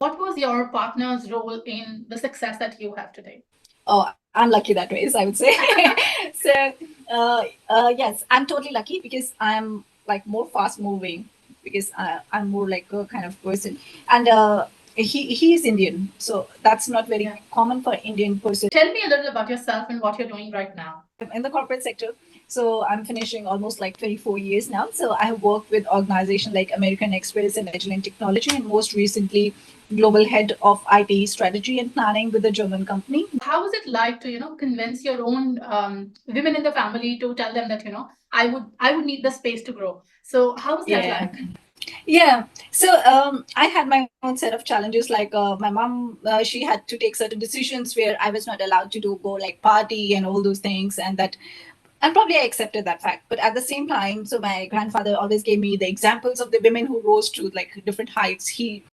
What was your partner's role in the success that you have today? Oh, I'm lucky that way, I would say. So, yes, I'm totally lucky because I'm like more fast moving because I'm more like a kind of person. And he is Indian, so that's not very Yeah. common for Indian person. Tell me a little about yourself and what you're doing right now. In the corporate sector. So I'm finishing almost like 24 years now. So I have worked with organizations like American Express and Agile Technology, and most recently, global head of IT strategy and planning with a German company. How was it like to, convince your own women in the family to tell them that, I would need the space to grow. So how was that Yeah. like? Yeah. So I had my own set of challenges. Like my mom, she had to take certain decisions where I was not allowed to go like party and all those things, and probably I accepted that fact. But at the same time, so my grandfather always gave me the examples of the women who rose to like different heights. He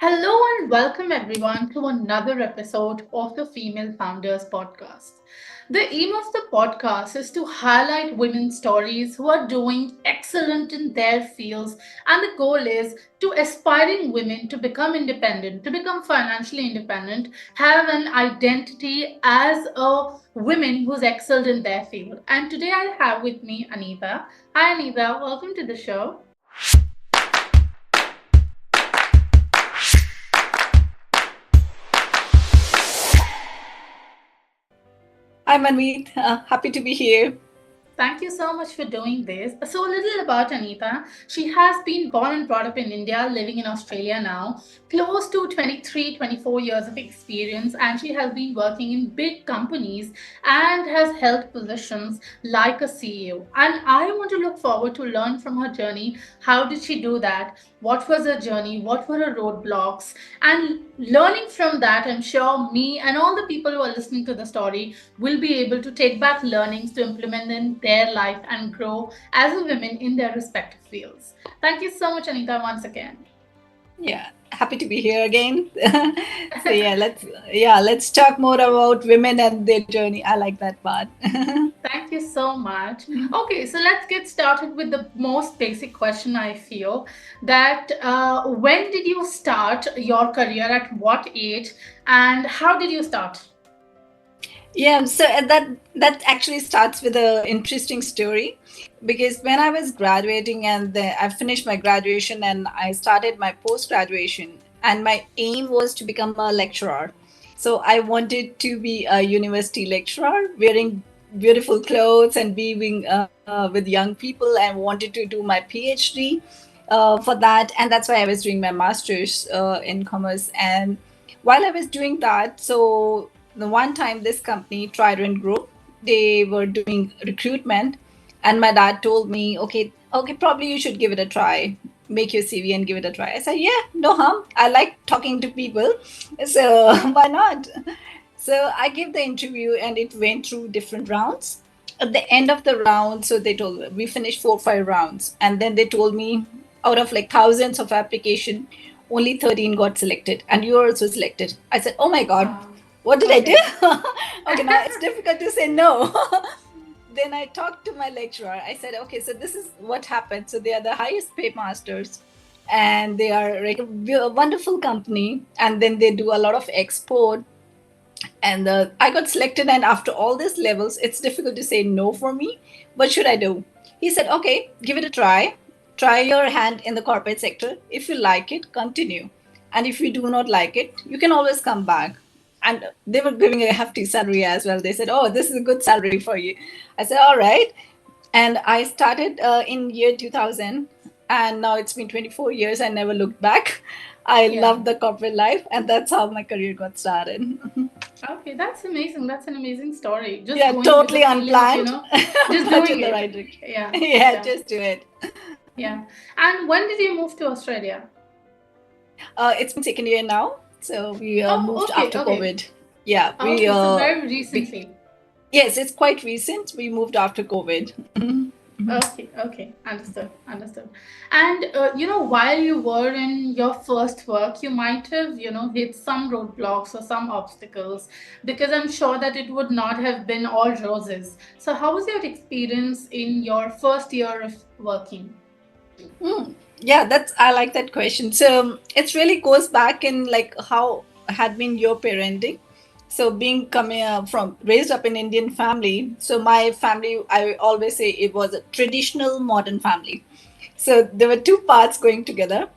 Hello and welcome everyone to another episode of the Female Founders Podcast. The aim of the podcast is to highlight women's stories who are doing excellent in their fields, and the goal is to aspiring women to become independent, to become financially independent, have an identity as a women who's excelled in their field. And today I have with me Anita. Hi Anita, welcome to the show. I'm Manmeet. Happy to be here. Thank you so much for doing this. So, a little about Anita. She has been born and brought up in India, living in Australia now, close to 23, 24 years of experience, and she has been working in big companies and has held positions like a CEO. And I want to look forward to learn from her journey. How did she do that? What was her journey? What were her roadblocks? And learning from that, I'm sure me and all the people who are listening to the story will be able to take back learnings to implement in their life and grow as a women in their respective fields. Thank you so much, Anita, once again. Yeah, happy to be here again. So let's talk more about women and their journey. I like that part. Thank you so much. Okay, so let's get started with the most basic question. I feel that when did you start your career, at what age, and how did you start? Yeah, so that actually starts with an interesting story because when I was graduating and I finished my graduation and I started my post graduation, and my aim was to become a lecturer. So I wanted to be a university lecturer, wearing beautiful clothes and being with young people. I wanted to do my PhD for that, and that's why I was doing my master's in commerce. And while I was doing that, so the one time this company Trident Group, they were doing recruitment, and my dad told me, okay, probably you should give it a try, make your CV and give it a try. I said, yeah, no harm, I like talking to people, so why not? So I gave the interview and it went through different rounds. At the end of the round, so they told we finished 4 or 5 rounds, and then they told me out of like thousands of application, only 13 got selected, and yours was selected. I said, oh my god, what did I do? Okay. Okay, now it's difficult to say no. Then I talked to my lecturer. I said, okay, so this is what happened. So they are the highest pay masters, and they are like a wonderful company, and then they do a lot of export. And I got selected, and after all these levels, it's difficult to say no for me. What should I do? He said, okay, give it a try your hand in the corporate sector. If you like it, continue, and if you do not like it, you can always come back. And they were giving a hefty salary as well. They said, oh, this is a good salary for you. I said, all right. And I started in year 2000, and now it's been 24 years. I never looked back. I Yeah. love the corporate life, and that's how my career got started. Okay, that's amazing. That's an amazing story. Just Yeah, going with the totally feeling of, unplanned, just but doing in the it. right direction. Yeah, Yeah, yeah, just do it. yeah. And when did you move to Australia? It's been second year now, so we Oh, moved okay, after okay. COVID. Yeah, Okay, so very recently. yes, it's quite recent. We moved after COVID. Okay, understood, understood. And while you were in your first work, you might have, hit some roadblocks or some obstacles, because I'm sure that it would not have been all roses. So, how was your experience in your first year of working? Hmm. Yeah, that's I like that question. So it really goes back in like how had been your parenting. So being coming from raised up in Indian family, so my family I always say it was a traditional modern family. So there were two parts going together.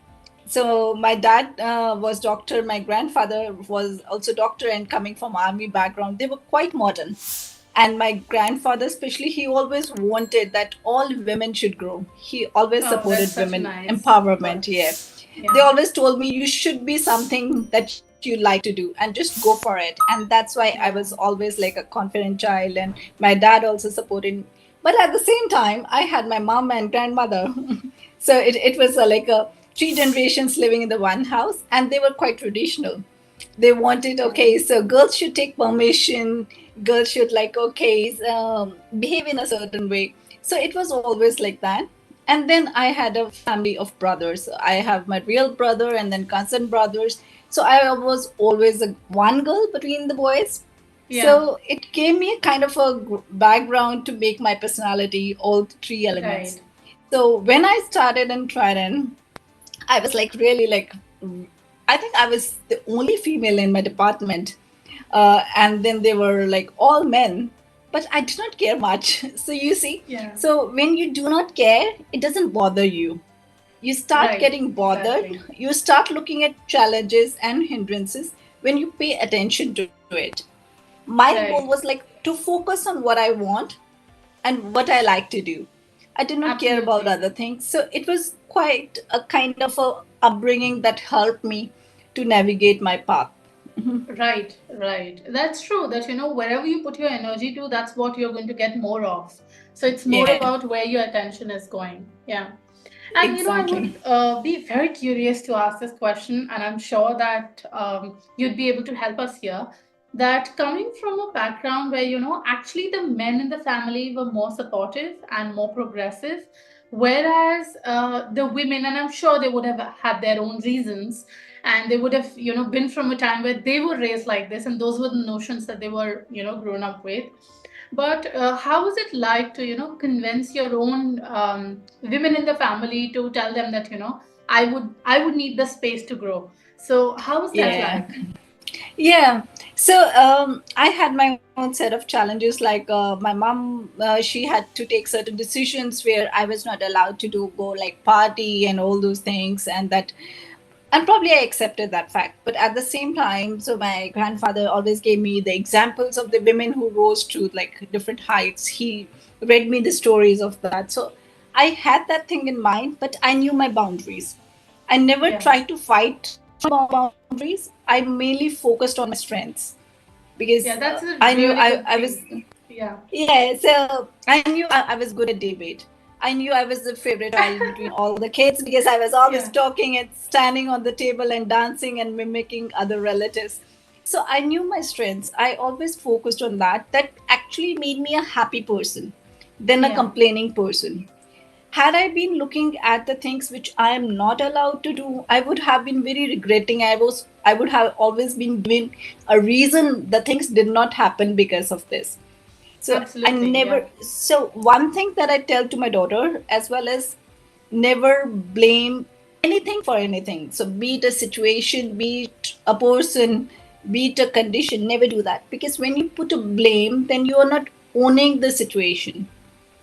So my dad was doctor, my grandfather was also doctor, and coming from army background, they were quite modern. And my grandfather especially, he always wanted that all women should grow. He always Oh, that's supported such a women nice empowerment. thought. Yeah, they Yeah, always told me you should be something that you like to do and just go for it. And that's why I was yeah, always like a confident child, and my dad also supported me. But at the same time, I had my mom and grandmother. So it was like a three generations living in the one house, and they were quite traditional. They wanted, yeah, okay, so girls should take permission, girls should like, okay, behave in a certain way. So it was always like that. And then I had a family of brothers. I have my real brother and then cousin brothers. So I was always a one girl between the boys. yeah. So it gave me a kind of a background to make my personality all three elements. Right. So when I started in Trident, I was like really like, I think I was the only female in my department. And then they were like all men, but I did not care much. So you see, Yeah. so when you do not care, it doesn't bother you. You start Right. getting bothered, Exactly. you start looking at challenges and hindrances when you pay attention to it. My goal was Right. like to focus on what I want and what I like to do. I did not care about Absolutely. other things. So it was quite a kind of a upbringing that helped me to navigate my path. Mhm. Right, right. That's true that, wherever you put your energy to, that's what you're going to get more of. So it's more Yeah, about where your attention is going. Yeah. And, I exactly. would be very curious to ask this question, and I'm sure that you'd be able to help us here. That coming from a background where, actually the men in the family were more supportive and more progressive, whereas the women, and I'm sure they would have had their own reasons, and they would have, been from a time where they were raised like this, and those were the notions that they were, grown up with. But how is it like to, convince your own women in the family to tell them that, I would need the space to grow. So how is that Yeah. like? Yeah. So I had my own set of challenges. Like my mom, she had to take certain decisions where I was not allowed to do go like party and all those things, and probably I accepted that fact. But at the same time, so my grandfather always gave me the examples of the women who rose to like different heights. He read me the stories of that. So I had that thing in mind, but I knew my boundaries. I never Yeah. tried to fight boundaries. I mainly focused on my strengths because Yeah, that's a I knew really I, good I was thing. Yeah. yeah, so I knew I was good at debate. I knew I was the favorite child between all the kids because I was always Yeah. talking and standing on the table and dancing and mimicking other relatives. So I knew my strengths. I always focused on that. That actually made me a happy person than a Yeah. complaining person. Had I been looking at the things which I am not allowed to do, I would have been very regretting. I would have always been given a reason the things did not happen because of this. So I Absolutely. Yeah. never, so one thing that I tell to my daughter as well as never blame anything for anything. So be it a situation, be it a person, be it a condition, never do that. Because when you put a blame, then you are not owning the situation.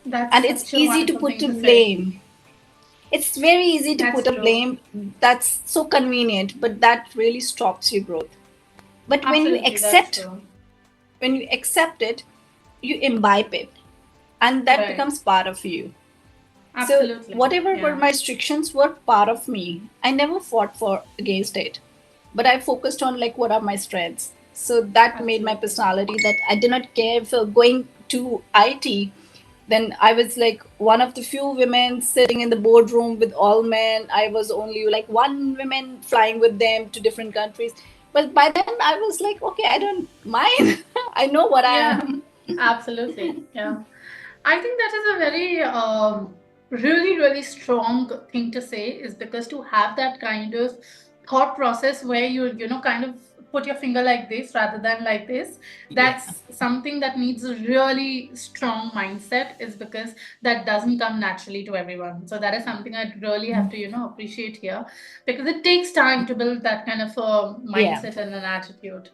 That's And it's such a easy to wonderful put thing a to say. blame. It's very easy to That's put a true. blame. That's so convenient, but that really stops your growth. But Absolutely, that's true. when you accept it, you imbibe it, and that Right. becomes part of you. So Absolutely. whatever were Yeah. my restrictions were part of me. I never fought for against it, but I focused on like what are my strengths. So that made my Absolutely. personality that I did not care for going to IT. Then I was like one of the few women sitting in the boardroom with all men. I was only like one woman flying with them to different countries. But by then I was like, okay, I don't mind. I know what I Yeah. am. Absolutely. Yeah. I think that is a very really, really strong thing to say, is because to have that kind of thought process where you kind of put your finger like this rather than like this, Yeah. that's something that needs a really strong mindset, is because that doesn't come naturally to everyone. So that is something I really have to, appreciate here, because it takes time to build that kind of a Yeah. mindset and an attitude.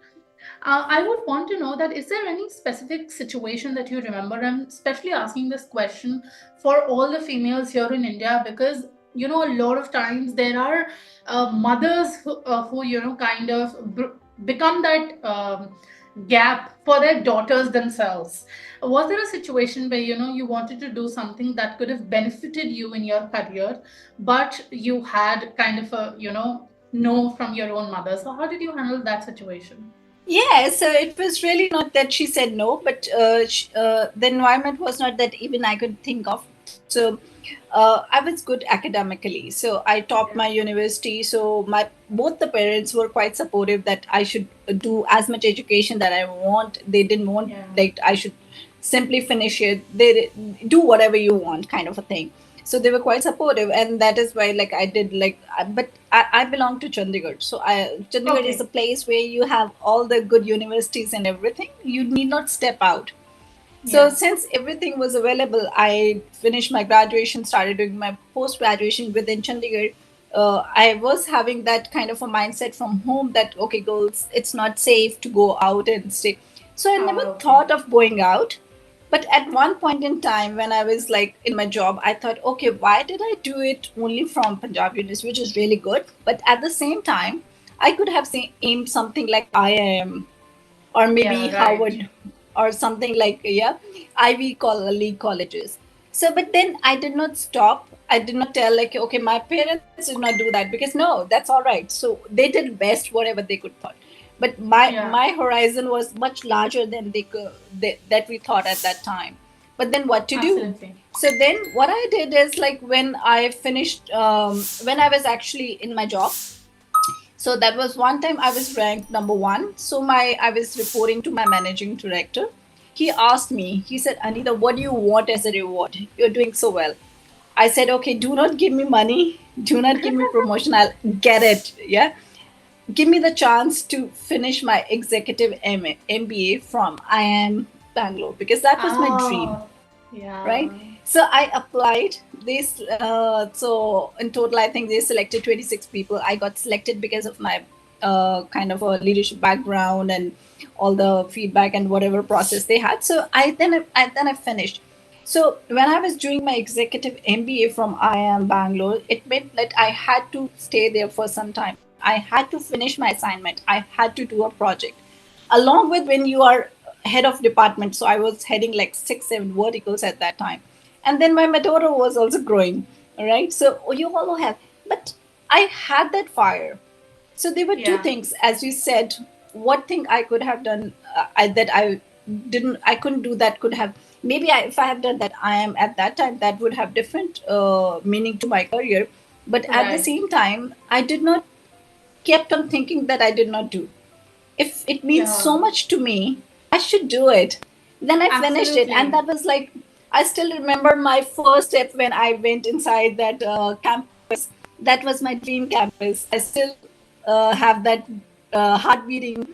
I would want to know that, is there any specific situation that you remember? I'm especially asking this question for all the females here in India, because a lot of times there are mothers who kind of become that gap for their daughters themselves. Was there a situation where you wanted to do something that could have benefited you in your career, but you had kind of a no from your own mother? So how did you handle that situation? Yeah, so it was really not that she said no, but the environment was not that even I could think of. So I was good academically. So I topped my Yeah. university. So my both the parents were quite supportive that I should do as much education that I want. They didn't want Yeah. like I should simply finish it. They do whatever you want, kind of a thing. So they were quite supportive, and that is why like I did but I belong to Chandigarh. So Chandigarh is a Okay. place where you have all the good universities and everything. You need not step out. So Yeah. since everything was available, I finished my graduation, started doing my post graduation within Chandigarh. I was having that kind of a mindset from home that okay, girls, it's not safe to go out and stay. So I never Okay. thought of going out. But at one point in time, when I was like in my job, I thought, okay, why did I do it only from Punjab University, which is really good. But at the same time, I could have aimed something like IIM or maybe Yeah. Right. Harvard or something like Ivy League colleges. So, but then I did not stop. I did not tell like okay, my parents did not do that because no, that's all right. So they did best whatever they could thought. But Yeah. my horizon was much larger than that we thought at that time. But then what to do? Absolutely. So then what I did is like when I finished, when I was actually in my job, so that was one time I was ranked number one. So I was reporting to my managing director. He asked me, he said, Anita, what do you want as a reward? You're doing so well. I said, okay, do not give me money, do not give me promotion. I'll get it. Yeah. Give me the chance to finish my executive MBA from IIM Bangalore because that was my dream, Oh. Yeah. right? So I applied this. So in total, I think they selected 26 people. I got selected because of my kind of a leadership background and all the feedback and whatever process they had. So I finished. So when I was doing my executive MBA from IIM Bangalore, it meant that I had to stay there for some time. I had to finish my assignment. I had to do a project along with when you are head of department. So I was heading like 6 7 verticals at that time, and then my daughter was also growing. All right, so you all have, but I had that fire. So there were two Yeah. things, as you said. What thing I could have done, that I couldn't do, that could have maybe if I have done that, I am at that time that would have different meaning to my career. But at the Right. same time, I did not kept on thinking that I did not do. If it means Yeah. so much to me, I should do it. Then I finished it, and Absolutely. that was like, I still remember my first step when I went inside that campus. That was my dream campus. I still have that heart beating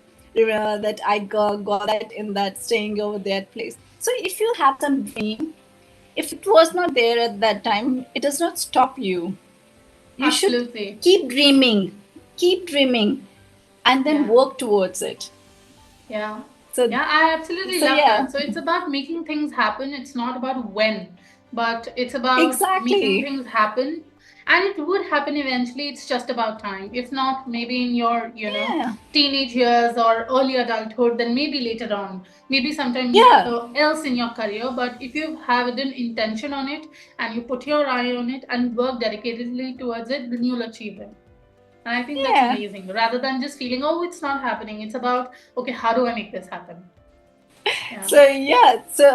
that I got that in that staying over that place. So if you have some dream, if it was not there at that time, it does not stop you. You should Absolutely. keep dreaming, and then Yeah. work towards it. Yeah. So, Yeah, I absolutely so love yeah, that. So it's about making things happen. It's not about when, but it's about making exactly. things happen. And it would happen eventually. It's just about time. If not, maybe in your, Yeah, teenage years or early adulthood, then maybe later on, maybe sometime yeah, else in your career. But if you have an intention on it and you put your eye on it and work dedicatedly towards it, then you'll achieve it. And I think that's yeah. amazing. Rather than just feeling, oh, it's not happening, it's about, okay, how do I make this happen? Yeah. So yeah, so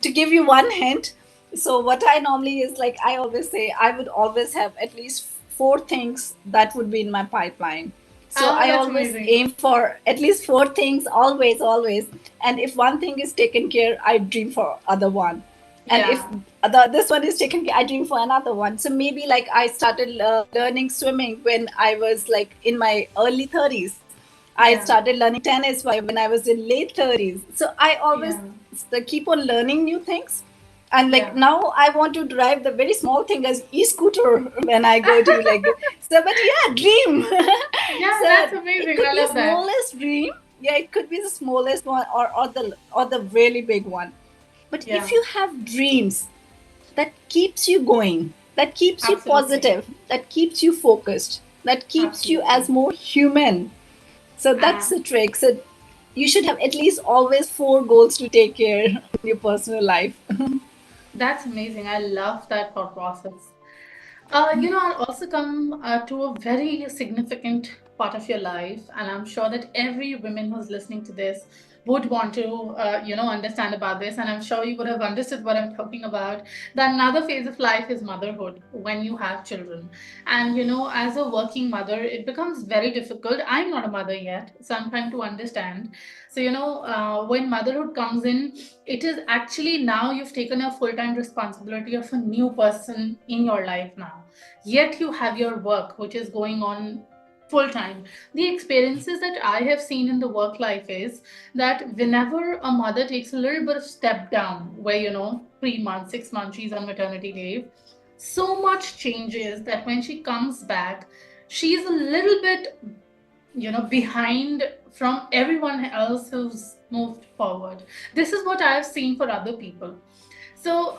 to give you one hint, so what I normally is like, I always say I would always have at least four things that would be in my pipeline. So Oh, I that's always amazing. aim for at least four things, always, always. And if one thing is taken care, I dream for other one. And if Yeah. this one is taken, I dream for another one. So maybe like I started learning swimming when I was like in my early 30s. I Yeah. started learning tennis when I was in late 30s. So I always Yeah. keep on learning new things. And Yeah. like now I want to drive the very small thing as e-scooter when I go to like, so but yeah, dream. Yeah, So that's it amazing. could I be a love that. smallest dream. Yeah, it could be the smallest one, or the really big one. But Yeah, if you have dreams that keeps you going, that keeps you absolutely. positive, that keeps you focused, that keeps you Absolutely. as more human. So that's Ah, the trick. So you should have at least always four goals to take care in your personal life. that's amazing. I love that thought process. I'll also come to a very significant part of your life, and I'm sure that every woman who's listening to this would want to, understand about this, and I'm sure you would have understood what I'm talking about. That another phase of life is motherhood when you have children, and as a working mother, it becomes very difficult. I'm not a mother yet, so I'm trying to understand. So when motherhood comes in, it is actually now you've taken a full-time responsibility of a new person in your life now, yet you have your work which is going on full time. The experiences that I have seen in the work life is that whenever a mother takes a little bit of step down, where 3 months 6 months she's on maternity leave, so much changes that when she comes back, she's a little bit behind from everyone else who's moved forward. This is what I've seen for other people. So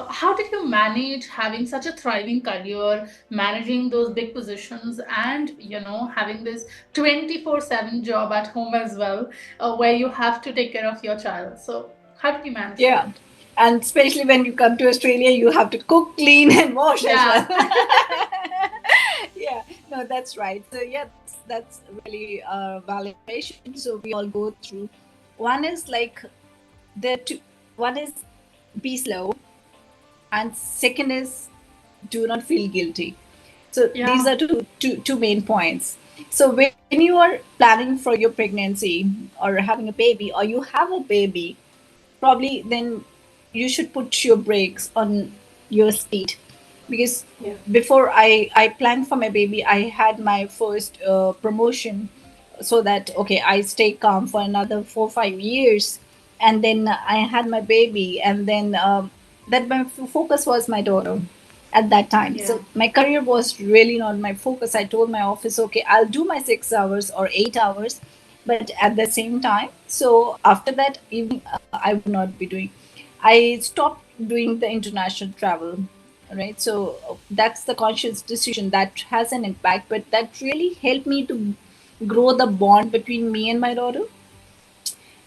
how did you manage having such a thriving career, managing those big positions, and having this 24/7 job at home as well, where you have to take care of your child? So how did you manage Yeah. that? And especially when you come to Australia, you have to cook, clean, and wash as Yeah. well. Yeah, no, that's right. So yeah, that's really a valid question. So we all go through. One is like the two. One is be slow, and second is do not feel guilty. So these Yeah. are two main points. So when you are planning for your pregnancy or having a baby, or you have a baby, probably then you should put your brakes on your speed. Because Yeah. before I planned for my baby, I had my first promotion, so that okay, I stay calm for another 4 5 years, and then I had my baby, and then that my focus was my daughter at that time. Yeah. So my career was really not my focus. I told my office, okay, I'll do my 6 hours or 8 hours, but at the same time, so after that evening, I would not be doing. I stopped doing the international travel, right? So that's the conscious decision that has an impact, but that really helped me to grow the bond between me and my daughter.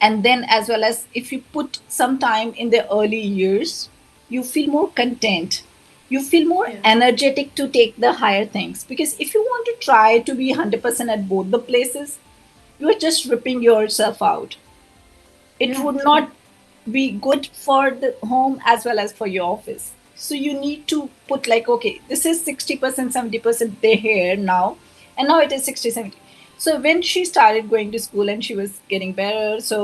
And then, as well as if you put some time in the early years, you feel more content, you feel more Yeah. energetic to take the higher things. Because if you want to try to be 100% at both the places, you're just ripping yourself out. It Yeah. would True. not be good for the home as well as for your office. So you need to put like, okay, this is 60%, 70% they here now, and now it is 60, 70. So when she started going to school and she was getting better, so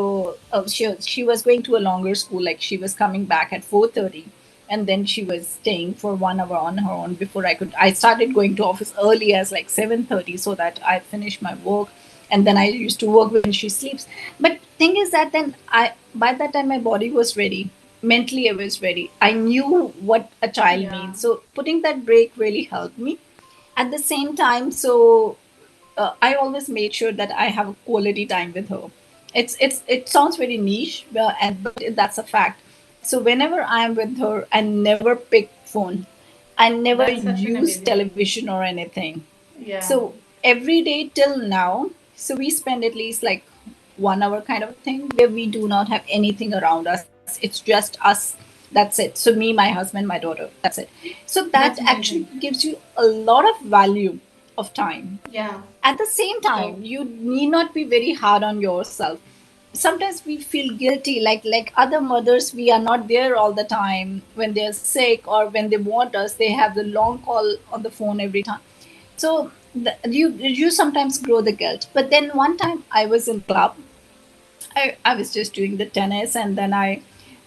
she was going to a longer school, like she was coming back at 4:30, and then she was staying for 1 hour on her own before I started going to office early as like 7:30, so that I finished my work, and then I used to work when she sleeps. But thing is that then I by that time my body was ready, mentally I was ready, I knew what a child Yeah. needs. So putting that break really helped me. At the same time, so I always made sure that I have a quality time with her. It sounds very niche, but that's a fact. So whenever I am with her, I never pick phone, I never That's such an use amazing thing. television or anything. Yeah. So every day till now, so we spend at least like 1 hour kind of a thing where we do not have anything around us. It's just us. That's it. So me, my husband, my daughter. That's it. So that That's actually amazing. gives you a lot of value of time. Yeah. At the same So time, you need not be very hard on yourself. Sometimes we feel guilty, like other mothers, we are not there all the time. When they're sick or when they want us, they have the long call on the phone every time. So you sometimes grow the guilt. But then one time I was in club. I was just doing the tennis, and then I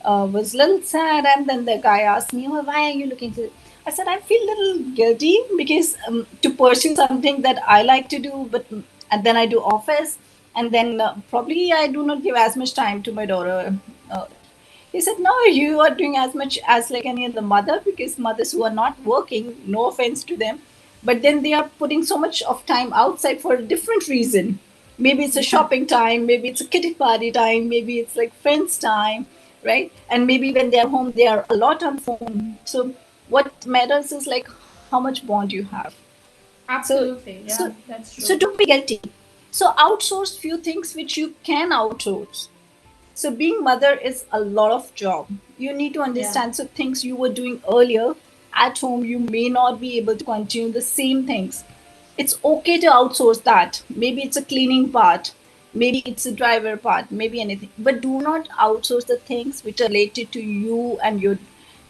was a little sad. And then the guy asked me, "Oh, why are you looking to?" I said, "I feel a little guilty because to pursue something that I like to do, but and then I do office, and then probably I do not give as much time to my daughter." Uh, he said, "No, you are doing as much as like any other mother, because mothers who are not working, no offense to them, but then they are putting so much of time outside for a different reason. Maybe it's a Yeah, shopping time, maybe it's a kitty party time, maybe it's like friends time, right? And maybe when they're home, they are a lot on phone. So what matters is like how much bond you have. So absolutely. Yeah, so that's so true. don't be guilty. So outsource few things which you can outsource. So being mother is a lot of job. You need to Yeah, understand. So things you were doing earlier at home, you may not be able to continue the same things. It's okay to outsource that. Maybe it's a cleaning part, maybe it's a driver part, maybe anything. But do not outsource the things which are related to you and your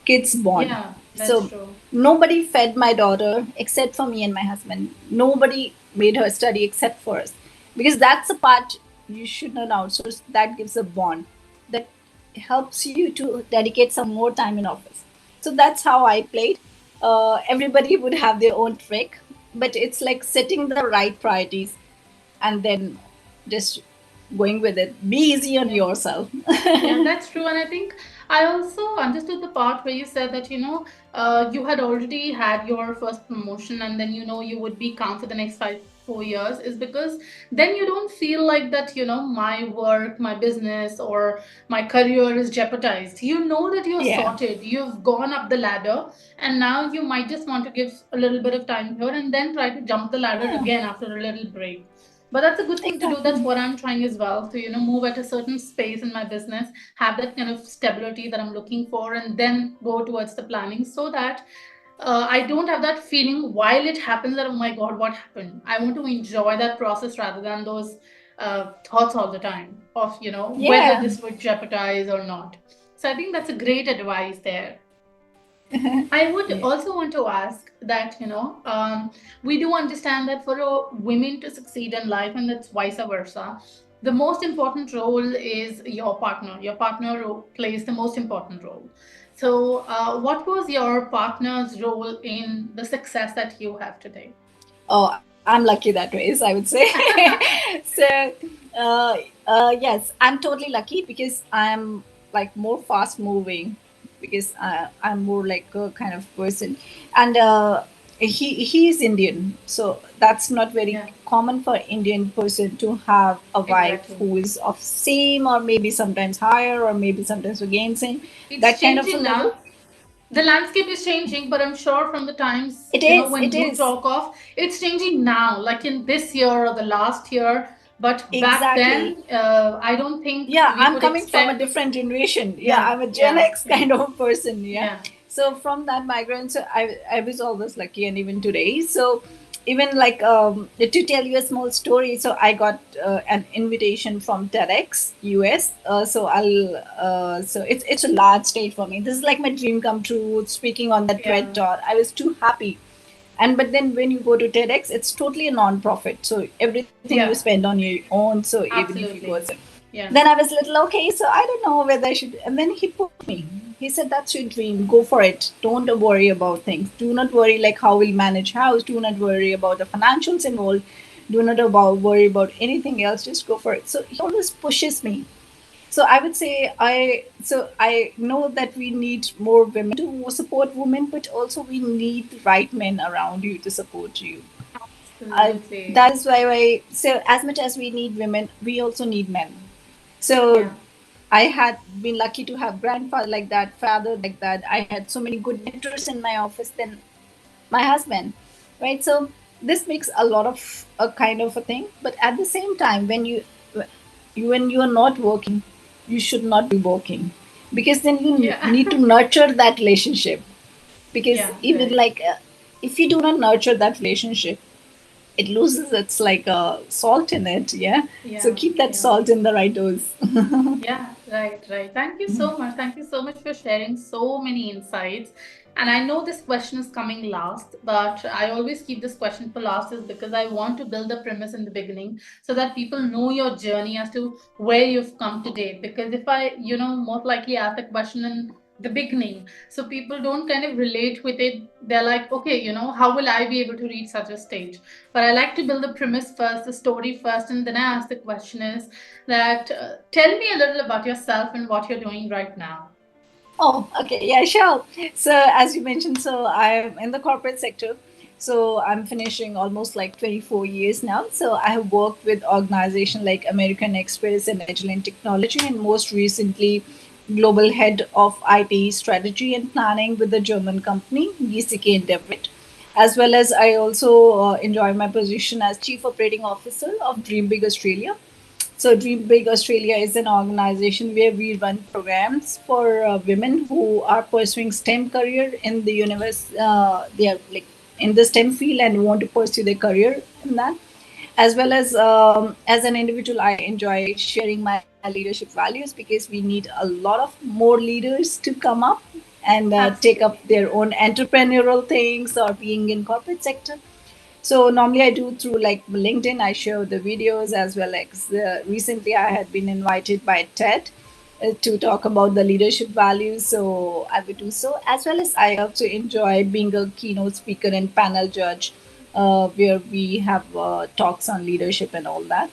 kids' bond. yeah, that's So true. nobody fed my daughter except for me and my husband. Nobody made her study except for us. Because that's a part you should not outsource. That gives a bond that helps you to dedicate some more time in office. So that's how I played. Everybody would have their own trick, but it's like setting the right priorities and then just going with it. Be easy on Yeah. yourself. Yeah, that's true. And I think I also understood the part where you said that, you had already had your first promotion and then, you would be calm for the next 4 years, is because then you don't feel like that, my work, my business, or my career is jeopardized. You know that you're Yeah. sorted, you've gone up the ladder, and now you might just want to give a little bit of time here and then try to jump the ladder Yeah, again after a little break. But that's a good thing to do. That's exactly. what I'm trying as well, to move at a certain space in my business, have that kind of stability that I'm looking for, and then go towards the planning, so that I don't have that feeling while it happens that, oh my god, what happened. I want to enjoy that process rather than those thoughts all the time of whether Yeah. this would jeopardize or not. So I think that's a great advice there. I would Yeah. also want to ask that, we do understand that for women to succeed in life, and that's vice versa, the most important role is your partner. Your partner plays the most important role. So, what was your partner's role in the success that you have today? Oh, I'm lucky that way, I would say. So, uh, yes, I'm totally lucky because I'm like more fast moving, because I'm more like a kind of person. And he's Indian, so that's not very Yeah, common for Indian person to have a wife exactly. who is of same or maybe sometimes higher or maybe sometimes again same, It's that kind of a changing level. now. The landscape is changing, but I'm sure from the times, It is, when it you is. talk of, it's changing now, like in this year or the last year. But back Exactly. then, I don't think Yeah, we I'm could coming from a expect. different generation. Yeah, Yeah, I'm a Gen yeah, X yeah, kind of person. Yeah. yeah, So from that migrant, so I was always lucky, and even today. So even like to tell you a small story, so I got an invitation from TEDx US. So it's a large stage for me. This is like my dream come true. Speaking on that yeah, TED talk, I was too happy. And but then when you go to TEDx, it's totally a non-profit, so everything you yeah, spend on your own. So even if you go, absolutely. Yeah, then I was little okay. So I don't know whether I should. And then he pushed me. He said, "That's your dream. Go for it. Don't worry about things. Do not worry like how we'll manage house. Do not worry about the financials involved. Do not about worry about anything else. Just go for it." So he always pushes me. So I would say I know that we need more women to support women, but also we need the right men around you to support you. absolutely. That is why so as much as we need women, we also need men. So Yeah, I had been lucky to have grandfather like that, father like that. I had so many good mentors in my office than my husband, right? So this makes a lot of a kind of a thing. But at the same time, when you are not working, you should not be working, because then you yeah, need to nurture that relationship. Because yeah, even right. like if you do not nurture that relationship, it loses its like salt in it. Yeah. So Yeah, keep that yeah. salt in the right dose. Yeah, right, right. Thank you so much. Thank you so much for sharing so many insights. And I know this question is coming last, but I always keep this question for last is because I want to build a premise in the beginning so that people know your journey as to where you've come today. Because if I, most likely ask the question in the beginning, so people don't kind of relate with it. They're like, okay, how will I be able to reach such a stage? But I like to build the premise first, the story first, and then I ask the question is that tell me a little about yourself and what you're doing right now. Oh, okay. Yeah, sure. So, as you mentioned, so I'm in the corporate sector. So, I'm finishing almost like 24 years now. So, I have worked with organizations like American Express and Agile Technology, and most recently, global head of IT strategy and planning with the German company, GCK and Devitt. As well as, I also enjoy my position as Chief Operating Officer of Dream Big Australia. So, Dream Big Australia is an organization where we run programs for women who are pursuing STEM career in the universe. They are like in the STEM field and want to pursue their career in that. As an individual, I enjoy sharing my leadership values because we need a lot of more leaders to come up and take up Absolutely. their own entrepreneurial things or being in corporate sector. So normally I do through like LinkedIn. I share the videos as well as recently I had been invited by TED to talk about the leadership values. So I would do so, as well as I also enjoy being a keynote speaker and panel judge, where we have talks on leadership and all that.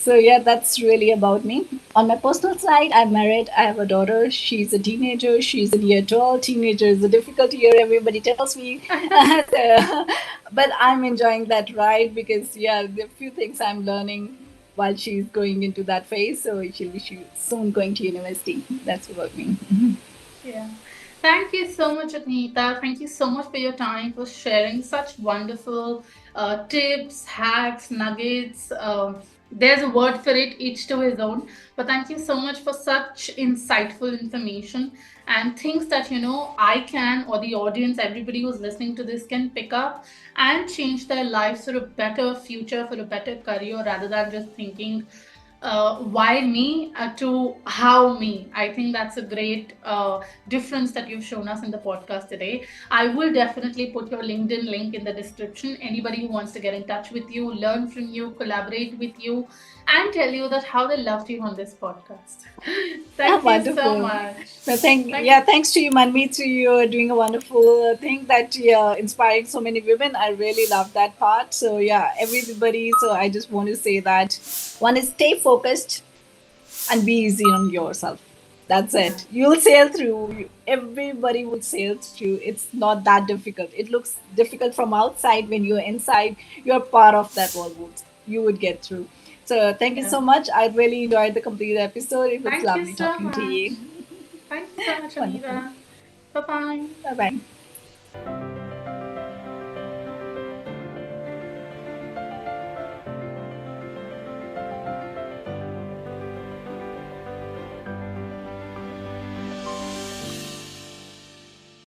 So yeah, that's really about me. On my personal side, I'm married. I have a daughter. She's a teenager. She's in year 12. Teenager is a difficult year. Everybody tells me. So, but I'm enjoying that ride because yeah, there are a few things I'm learning while she's going into that phase. So she's soon going to university. That's about me. Yeah. Thank you so much, Anita. Thank you so much for your time, for sharing such wonderful tips, hacks, nuggets. There's a word for it, each to his own. But thank you so much for such insightful information and things that, I can, or the audience, everybody who's listening to this can pick up and change their lives for a better future, for a better career, rather than just thinking why me to how me. I think that's a great difference that you've shown us in the podcast today. I will definitely put your LinkedIn link in the description. Anybody who wants to get in touch with you, learn from you, collaborate with you, and tell you that how they loved you on this podcast. Thank you so Wonderful. much. So Thank you. thanks to you, Manmeet. To you are doing a wonderful thing that you're inspiring so many women. I really love that part. So yeah, everybody. So I just want to say that one is stay focused and be easy on yourself. That's Yeah. it. You'll sail through. Everybody will sail through. It's not that difficult. It looks difficult from outside. When you're inside, you're part of that world. You would get through. So thank you Yeah. so much. I really enjoyed the complete episode. It was Thank you lovely so talking to much. you. Thank you so much, Wonderful. Anita. Bye bye. Bye bye.